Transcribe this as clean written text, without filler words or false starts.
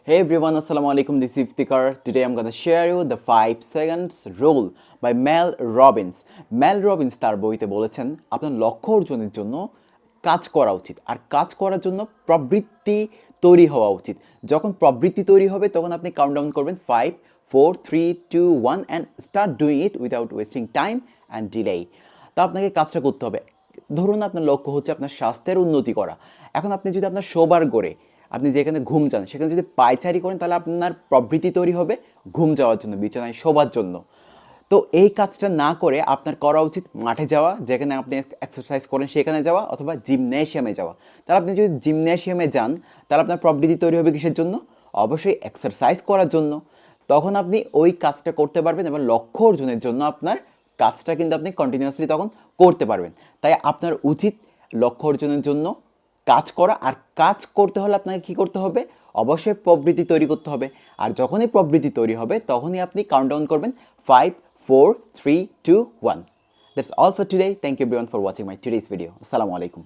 Hey everyone, Assalamu alaikum. This is Iftikhar. Today I'm gonna share you the 5 seconds rule by Mel Robbins. Mel Robbins তার বইতে বলেছেন আপনার লক্ষ্য অর্জনের জন্য কাজ করা উচিত আর কাজ করার জন্য প্রবৃত্তি তৈরি হওয়া উচিত। যখন প্রবৃত্তি তৈরি হবে তখন আপনি কাউন্টডাউন করবেন 5 4 3 2 1 and start doing it without wasting time and delay. তা আপনাকে কাজটা করতে হবে। ধরুন আপনার লক্ষ্য হচ্ছে আপনার স্বাস্থ্যের উন্নতি করা। এখন আপনি যদি আপনার শোবার ঘরে আপনি যেখানে ঘুম যান সেখানে যদি পায়চারি করেন তাহলে আপনার প্রবৃত্তি তৈরি হবে ঘুম যাওয়ার জন্য, বিছানায় শোবার জন্য। তো এই কাজটা না করে আপনার করা উচিত মাঠে যাওয়া, যেখানে আপনি এক্সারসাইজ করেন সেখানে যাওয়া, অথবা জিমনেশিয়ামে যাওয়া। তাহলে আপনি যদি জিমনেশিয়ামে যান তাহলে আপনার প্রবৃত্তি তৈরি হবে কিসের জন্য? অবশ্যই এক্সারসাইজ করার জন্য। তখন আপনি ওই কাজটা করতে পারবেন এবং লক্ষ্য অর্জনের জন্য আপনার কাজটা কিন্তু আপনি কন্টিনিউয়াসলি তখন করতে পারবেন। তাই আপনার উচিত লক্ষ্য অর্জনের জন্য কাজ করা, আর কাজ করতে হলে আপনাকে কী করতে হবে? অবশ্যই প্রবৃত্তি তৈরি করতে হবে। আর যখনই প্রবৃত্তি তৈরি হবে তখনই আপনি কাউন্টডাউন করবেন 5 4 3 2 1. That's all for today. Thank you everyone for watching my today's video. Assalamu alaikum.